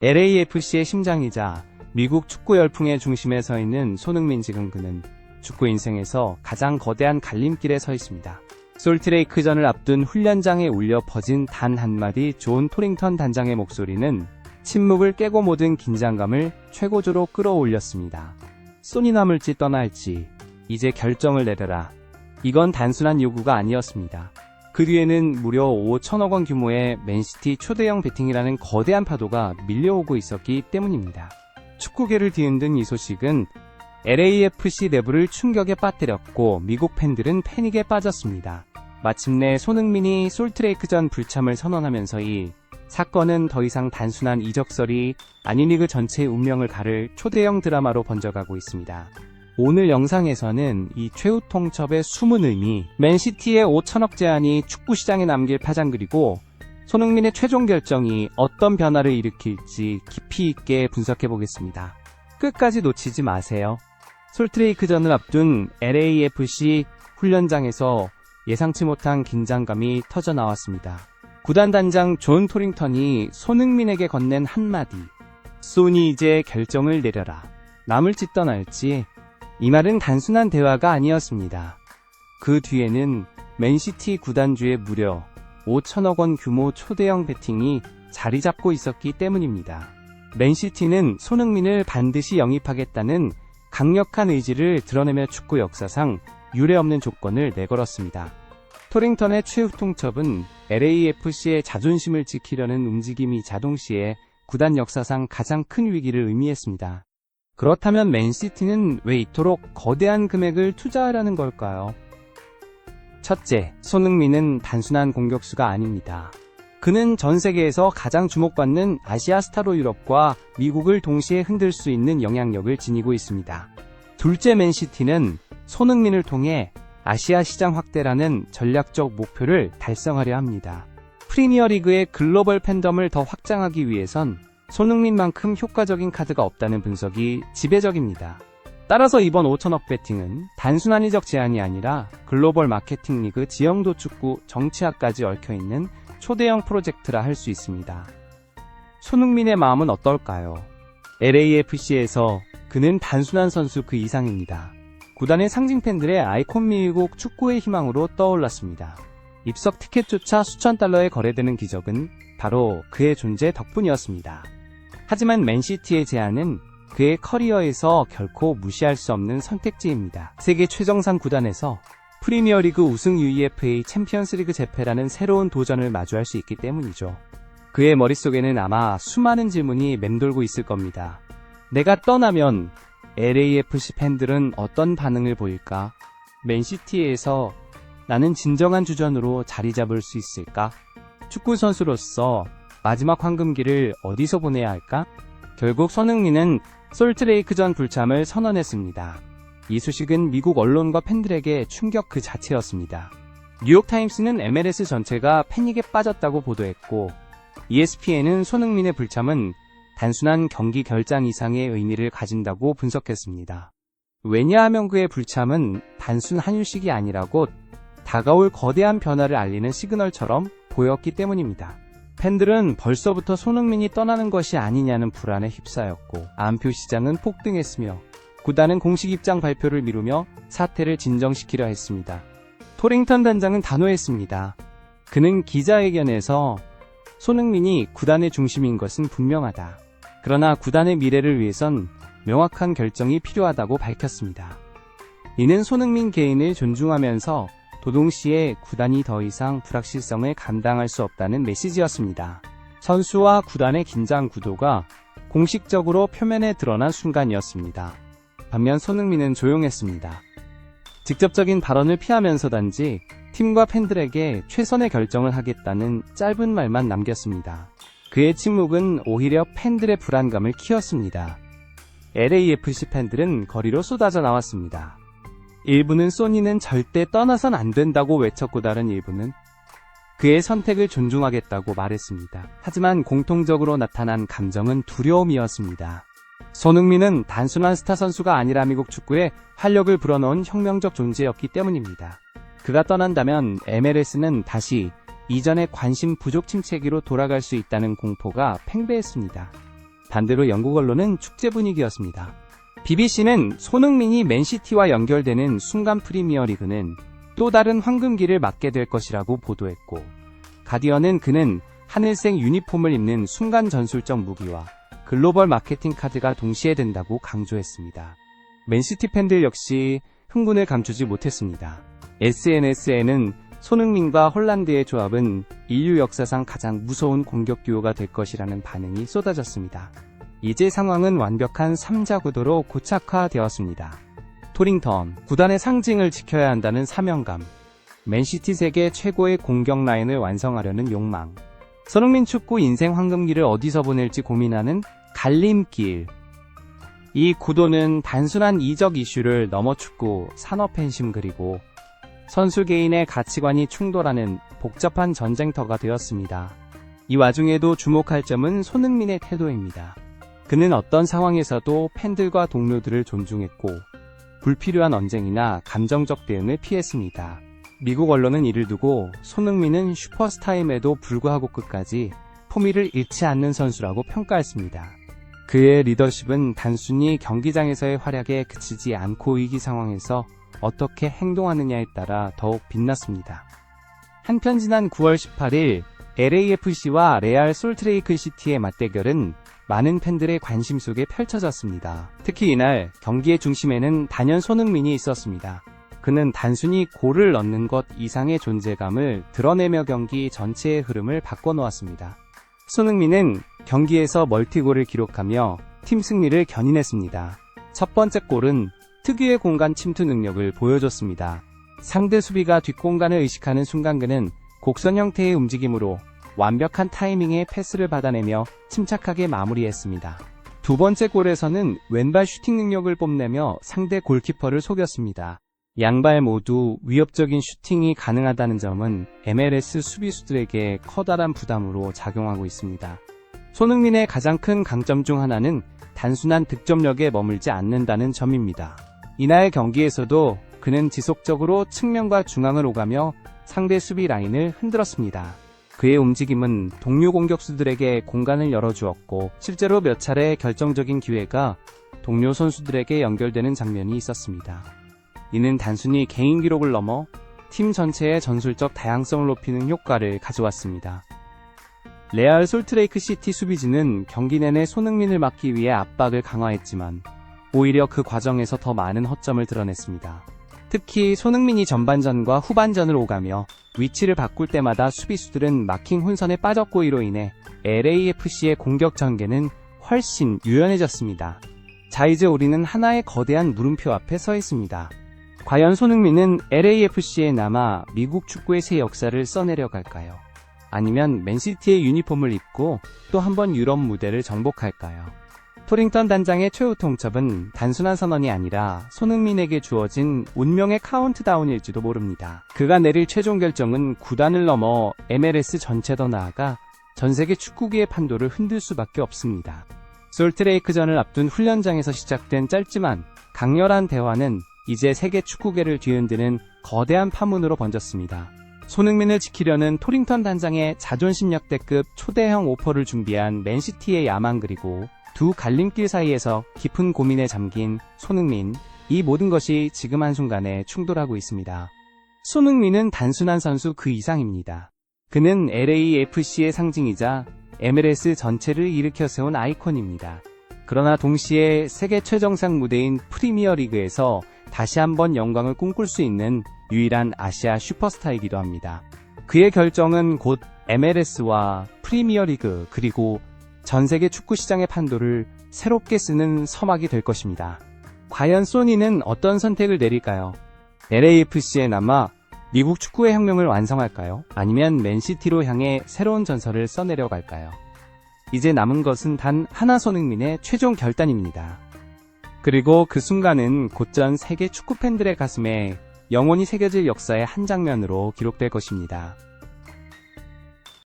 LAFC의 심장이자 미국 축구 열풍의 중심에 서 있는 손흥민. 지금 그는 축구 인생에서 가장 거대한 갈림길에 서 있습니다. 솔트레이크전을 앞둔 훈련장에 울려 퍼진 단 한마디 존 토링턴 단장의 목소리는 침묵을 깨고 모든 긴장감을 최고조로 끌어올렸습니다. 소니 남을지 떠날지 이제 결정을 내려라. 이건 단순한 요구가 아니었습니다. 그 뒤에는 무려 5천억 원 규모의 맨시티 초대형 베팅이라는 거대한 파도가 밀려오고 있었기 때문입니다. 축구계를 뒤흔든 이 소식은 LAFC 내부를 충격에 빠뜨렸고 미국 팬들은 패닉에 빠졌습니다. 마침내 손흥민이 솔트레이크전 불참을 선언하면서 이 사건은 더 이상 단순한 이적설이 아닌 리그 전체의 운명을 가를 초대형 드라마로 번져가고 있습니다. 오늘 영상에서는 이 최후 통첩의 숨은 의미, 맨시티의 5천억 제안이 축구 시장에 남길 파장, 그리고 손흥민의 최종 결정이 어떤 변화를 일으킬지 깊이 있게 분석해보겠습니다. 끝까지 놓치지 마세요. 솔트레이크전을 앞둔 LAFC 훈련장에서 예상치 못한 긴장감이 터져나왔습니다. 구단 단장 존 토링턴이 손흥민에게 건넨 한마디, 소니 이제 결정을 내려라. 남을지 떠날지. 이 말은 단순한 대화가 아니었습니다. 그 뒤에는 맨시티 구단주의 무려 5천억 원 규모 초대형 베팅이 자리 잡고 있었기 때문입니다. 맨시티는 손흥민을 반드시 영입하겠다는 강력한 의지를 드러내며 축구 역사상 유례없는 조건을 내걸었습니다. 토링턴의 최후 통첩은 LAFC의 자존심을 지키려는 움직임이자 동시에 구단 역사상 가장 큰 위기를 의미했습니다. 그렇다면 맨시티는 왜 이토록 거대한 금액을 투자하려는 걸까요? 첫째, 손흥민은 단순한 공격수가 아닙니다. 그는 전 세계에서 가장 주목받는 아시아 스타로 유럽과 미국을 동시에 흔들 수 있는 영향력을 지니고 있습니다. 둘째, 맨시티는 손흥민을 통해 아시아 시장 확대라는 전략적 목표를 달성하려 합니다. 프리미어리그의 글로벌 팬덤을 더 확장하기 위해선 손흥민만큼 효과적인 카드가 없다는 분석이 지배적입니다. 따라서 이번 5천억 베팅은 단순한 이적 제안이 아니라 글로벌 마케팅 리그, 지형도 축구, 정치화까지 얽혀있는 초대형 프로젝트라 할 수 있습니다. 손흥민의 마음은 어떨까요? LAFC에서 그는 단순한 선수 그 이상입니다. 구단의 상징, 팬들의 아이콘, 미국 축구의 희망으로 떠올랐습니다. 입석 티켓조차 수천 달러에 거래되는 기적은 바로 그의 존재 덕분이었습니다. 하지만 맨시티의 제안은 그의 커리어에서 결코 무시할 수 없는 선택지입니다. 세계 최정상 구단에서 프리미어리그 우승, UEFA 챔피언스리그 재패라는 새로운 도전을 마주할 수 있기 때문이죠. 그의 머릿속에는 아마 수많은 질문이 맴돌고 있을 겁니다. 내가 떠나면 LAFC 팬들은 어떤 반응을 보일까? 맨시티에서 나는 진정한 주전으로 자리 잡을 수 있을까? 축구 선수로서 마지막 황금기를 어디서 보내야 할까? 결국 손흥민은 솔트레이크전 불참을 선언했습니다. 이 소식은 미국 언론과 팬들에게 충격 그 자체였습니다. 뉴욕타임스는 MLS 전체가 패닉에 빠졌다고 보도했고, ESPN은 손흥민의 불참은 단순한 경기 결장 이상의 의미를 가진다고 분석했습니다. 왜냐하면 그의 불참은 단순 한 휴식이 아니라 곧 다가올 거대한 변화를 알리는 시그널처럼 보였기 때문입니다. 팬들은 벌써부터 손흥민이 떠나는 것이 아니냐는 불안에 휩싸였고, 안표 시장은 폭등했으며 구단은 공식 입장 발표를 미루며 사태를 진정시키려 했습니다. 토링턴 단장은 단호했습니다. 그는 기자회견에서 손흥민이 구단의 중심인 것은 분명하다. 그러나 구단의 미래를 위해선 명확한 결정이 필요하다고 밝혔습니다. 이는 손흥민 개인을 존중하면서 동시에 구단이 더 이상 불확실성을 감당할 수 없다는 메시지였습니다. 선수와 구단의 긴장 구도가 공식적으로 표면에 드러난 순간이었습니다. 반면 손흥민은 조용했습니다. 직접적인 발언을 피하면서 단지 팀과 팬들에게 최선의 결정을 하겠다는 짧은 말만 남겼습니다. 그의 침묵은 오히려 팬들의 불안감을 키웠습니다. LAFC 팬들은 거리로 쏟아져 나왔습니다. 일부는 소니는 절대 떠나선 안 된다고 외쳤고, 다른 일부는 그의 선택을 존중하겠다고 말했습니다. 하지만 공통적으로 나타난 감정은 두려움이었습니다. 손흥민은 단순한 스타 선수가 아니라 미국 축구에 활력을 불어넣은 혁명적 존재였기 때문입니다. 그가 떠난다면 MLS는 다시 이전의 관심 부족 침체기로 돌아갈 수 있다는 공포가 팽배했습니다. 반대로 영국 언론은 축제 분위기였습니다. BBC는 손흥민이 맨시티와 연결되는 순간 프리미어리그는 또 다른 황금기를 맞게 될 것이라고 보도했고, 가디언은 그는 하늘색 유니폼을 입는 순간 전술적 무기와 글로벌 마케팅 카드가 동시에 된다고 강조했습니다. 맨시티 팬들 역시 흥분을 감추지 못했습니다. SNS에는 손흥민과 홀란드의 조합은 인류 역사상 가장 무서운 공격 듀오가 될 것이라는 반응이 쏟아졌습니다. 이제 상황은 완벽한 3자 구도로 고착화되었습니다. 토링턴, 구단의 상징을 지켜야 한다는 사명감, 맨시티 세계 최고의 공격 라인을 완성하려는 욕망, 손흥민 축구 인생 황금기를 어디서 보낼지 고민하는 갈림길. 이 구도는 단순한 이적 이슈를 넘어 축구, 산업 팬심 그리고 선수 개인의 가치관이 충돌하는 복잡한 전쟁터가 되었습니다. 이 와중에도 주목할 점은 손흥민의 태도입니다. 그는 어떤 상황에서도 팬들과 동료들을 존중했고 불필요한 언쟁이나 감정적 대응을 피했습니다. 미국 언론은 이를 두고 손흥민은 슈퍼스타임에도 불구하고 끝까지 포미를 잃지 않는 선수라고 평가했습니다. 그의 리더십은 단순히 경기장에서의 활약에 그치지 않고 위기 상황에서 어떻게 행동하느냐에 따라 더욱 빛났습니다. 한편 지난 9월 18일 LAFC와 레알 솔트레이크 시티의 맞대결은 많은 팬들의 관심 속에 펼쳐졌습니다. 특히 이날 경기의 중심에는 단연 손흥민이 있었습니다. 그는 단순히 골을 넣는 것 이상의 존재감을 드러내며 경기 전체의 흐름을 바꿔놓았습니다. 손흥민은 경기에서 멀티골을 기록하며 팀 승리를 견인했습니다. 첫 번째 골은 특유의 공간 침투 능력을 보여줬습니다. 상대 수비가 뒷공간을 의식하는 순간 그는 곡선 형태의 움직임으로 완벽한 타이밍의 패스를 받아내며 침착하게 마무리했습니다. 두 번째 골에서는 왼발 슈팅 능력을 뽐내며 상대 골키퍼를 속였습니다. 양발 모두 위협적인 슈팅이 가능하다는 점은 MLS 수비수들에게 커다란 부담으로 작용하고 있습니다. 손흥민의 가장 큰 강점 중 하나는 단순한 득점력에 머물지 않는다는 점입니다. 이날 경기에서도 그는 지속적으로 측면과 중앙을 오가며 상대 수비 라인을 흔들었습니다. 그의 움직임은 동료 공격수들에게 공간을 열어주었고 실제로 몇 차례 결정적인 기회가 동료 선수들에게 연결되는 장면이 있었습니다. 이는 단순히 개인 기록을 넘어 팀 전체의 전술적 다양성을 높이는 효과를 가져왔습니다. 레알 솔트레이크 시티 수비진은 경기 내내 손흥민을 막기 위해 압박을 강화했지만 오히려 그 과정에서 더 많은 허점을 드러냈습니다. 특히 손흥민이 전반전과 후반전을 오가며 위치를 바꿀 때마다 수비수들은 마킹 혼선에 빠졌고 이로 인해 LAFC의 공격 전개는 훨씬 유연해졌습니다. 자, 이제 우리는 하나의 거대한 물음표 앞에 서 있습니다. 과연 손흥민은 LAFC에 남아 미국 축구의 새 역사를 써내려갈까요? 아니면 맨시티의 유니폼을 입고 또 한 번 유럽 무대를 정복할까요? 토링턴 단장의 최후 통첩은 단순한 선언이 아니라 손흥민에게 주어진 운명의 카운트다운일지도 모릅니다. 그가 내릴 최종 결정은 구단을 넘어 MLS 전체 더 나아가 전세계 축구계의 판도를 흔들 수밖에 없습니다. 솔트레이크전을 앞둔 훈련장에서 시작된 짧지만 강렬한 대화는 이제 세계 축구계를 뒤흔드는 거대한 파문으로 번졌습니다. 손흥민을 지키려는 토링턴 단장의 자존심 역대급 초대형 오퍼를 준비한 맨시티의 야망 그리고 두 갈림길 사이에서 깊은 고민에 잠긴 손흥민, 이 모든 것이 지금 한순간에 충돌하고 있습니다. 손흥민은 단순한 선수 그 이상입니다. 그는 LAFC의 상징이자 MLS 전체를 일으켜 세운 아이콘입니다. 그러나 동시에 세계 최정상 무대인 프리미어리그에서 다시 한번 영광을 꿈꿀 수 있는 유일한 아시아 슈퍼스타이기도 합니다. 그의 결정은 곧 MLS와 프리미어리그 그리고 전세계 축구 시장의 판도를 새롭게 쓰는 서막이 될 것입니다. 과연 소니는 어떤 선택을 내릴까요? LAFC에 남아 미국 축구의 혁명을 완성할까요? 아니면 맨시티로 향해 새로운 전설을 써내려갈까요? 이제 남은 것은 단 하나, 손흥민의 최종 결단입니다. 그리고 그 순간은 곧전 세계 축구 팬들의 가슴에 영원히 새겨질 역사의 한 장면으로 기록될 것입니다.